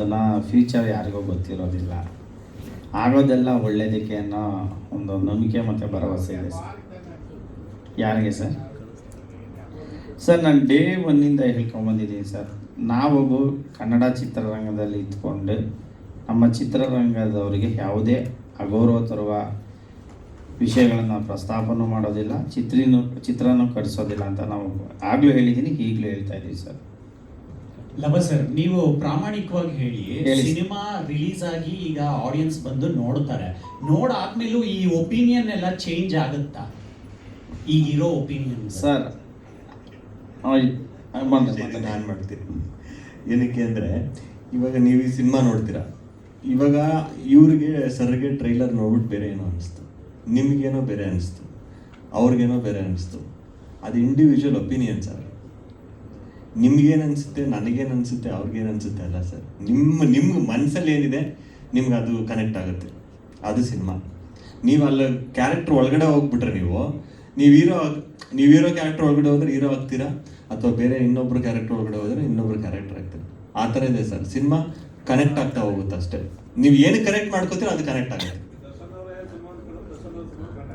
ಅನ್ನೋದನ್ನು ಫ್ಯೂಚರ್ ಯಾರಿಗೂ ಗೊತ್ತಿರೋದಿಲ್ಲ. ಆಗೋದೆಲ್ಲ ಒಳ್ಳೆಯದಕ್ಕೆ ಅನ್ನೋ ಒಂದು ನಂಬಿಕೆ ಮತ್ತು ಭರವಸೆ ಇದೆ ಸರ್. ಯಾರಿಗೆ ಸರ್? ಸರ್ ನಾನು ಡೇ ಒನ್ನಿಂದ ಹೇಳ್ಕೊಂಬಂದಿದ್ದೀನಿ ಸರ್. ನಾವೊಬ್ಬ ಕನ್ನಡ ಚಿತ್ರರಂಗದಲ್ಲಿ ಇದ್ಕೊಂಡು ನಮ್ಮ ಚಿತ್ರರಂಗದವರಿಗೆ ಯಾವುದೇ ಅಗೌರವ ತರುವ ವಿಷಯಗಳನ್ನು ಪ್ರಸ್ತಾಪನೂ ಮಾಡೋದಿಲ್ಲ, ಚಿತ್ರನೂ ಕಡಿಸೋದಿಲ್ಲ ಅಂತ ನಾವು ಆಗಲೂ ಹೇಳಿದ್ದೀನಿ, ಈಗಲೂ ಹೇಳ್ತಾ ಇದ್ದೀವಿ ಸರ್. ಲವ ಸರ್, ನೀವು ಪ್ರಾಮಾಣಿಕವಾಗಿ ಹೇಳಿ, ಸಿನಿಮಾ ರಿಲೀಸ್ ಆಗಿ ಈಗ ಆಡಿಯನ್ಸ್ ಬಂದು ನೋಡ್ತಾರೆ, ನೋಡಾದ್ಮೇಲೂ ಈ ಒಪಿನಿಯನ್ ಎಲ್ಲ ಚೇಂಜ್ ಆಗುತ್ತಾ? ಈಗಿರೋ ಒಪಿನಿಯನ್ ಸರ್ ನಾನು ಮಾಡ್ತೀನಿ. ಏನಕ್ಕೆ ಅಂದರೆ ಇವಾಗ ನೀವು ಈ ಸಿನಿಮಾ ನೋಡ್ತೀರಾ, ಇವಾಗ ಇವ್ರಿಗೆ ಸರ್ಗೆ ಟ್ರೈಲರ್ ನೋಡ್ಬಿಟ್ಟು ಬೇರೆ ಏನೋ ಅನಿಸ್ತು, ನಿಮಗೇನೋ ಬೇರೆ ಅನಿಸ್ತು, ಅವ್ರಿಗೇನೋ ಬೇರೆ ಅನಿಸ್ತು. ಅದು ಇಂಡಿವಿಜುವಲ್ ಒಪಿನಿಯನ್ ಸರ್. ನಿಮ್ಗೇನು ಅನಿಸುತ್ತೆ, ನನಗೇನು ಅನಿಸುತ್ತೆ, ಅವ್ರಿಗೇನು ಅನಿಸುತ್ತೆ ಅಲ್ಲ ಸರ್. ನಿಮ್ಗೆ ಮನಸ್ಸಲ್ಲಿ ಏನಿದೆ ನಿಮ್ಗೆ ಅದು ಕನೆಕ್ಟ್ ಆಗುತ್ತೆ, ಅದು ಸಿನಿಮಾ. ನೀವು ಅಲ್ಲಿ ಕ್ಯಾರೆಕ್ಟರ್ ಒಳಗಡೆ ಹೋಗ್ಬಿಟ್ರೆ ನೀವು ಹೀರೋ ಕ್ಯಾರೆಕ್ಟರ್ ಒಳಗಡೆ ಹೋದ್ರೆ ಹೀರೋ ಆಗ್ತೀರಾ, ಅಥವಾ ಬೇರೆ ಇನ್ನೊಬ್ರು ಕ್ಯಾರೆಕ್ಟರ್ ಒಳಗಡೆ ಹೋದ್ರೆ ಇನ್ನೊಬ್ರು ಕ್ಯಾರೆಕ್ಟರ್ ಆಗ್ತೀರಾ. ಆ ಥರ ಇದೆ ಸರ್. ಸಿನಿಮಾ ಕನೆಕ್ಟ್ ಆಗ್ತಾ ಹೋಗುತ್ತೆ ಅಷ್ಟೇ. ನೀವು ಏನು ಕನೆಕ್ಟ್ ಮಾಡ್ಕೋತೀರೋ ಅದು ಕನೆಕ್ಟ್ ಆಗುತ್ತೆ.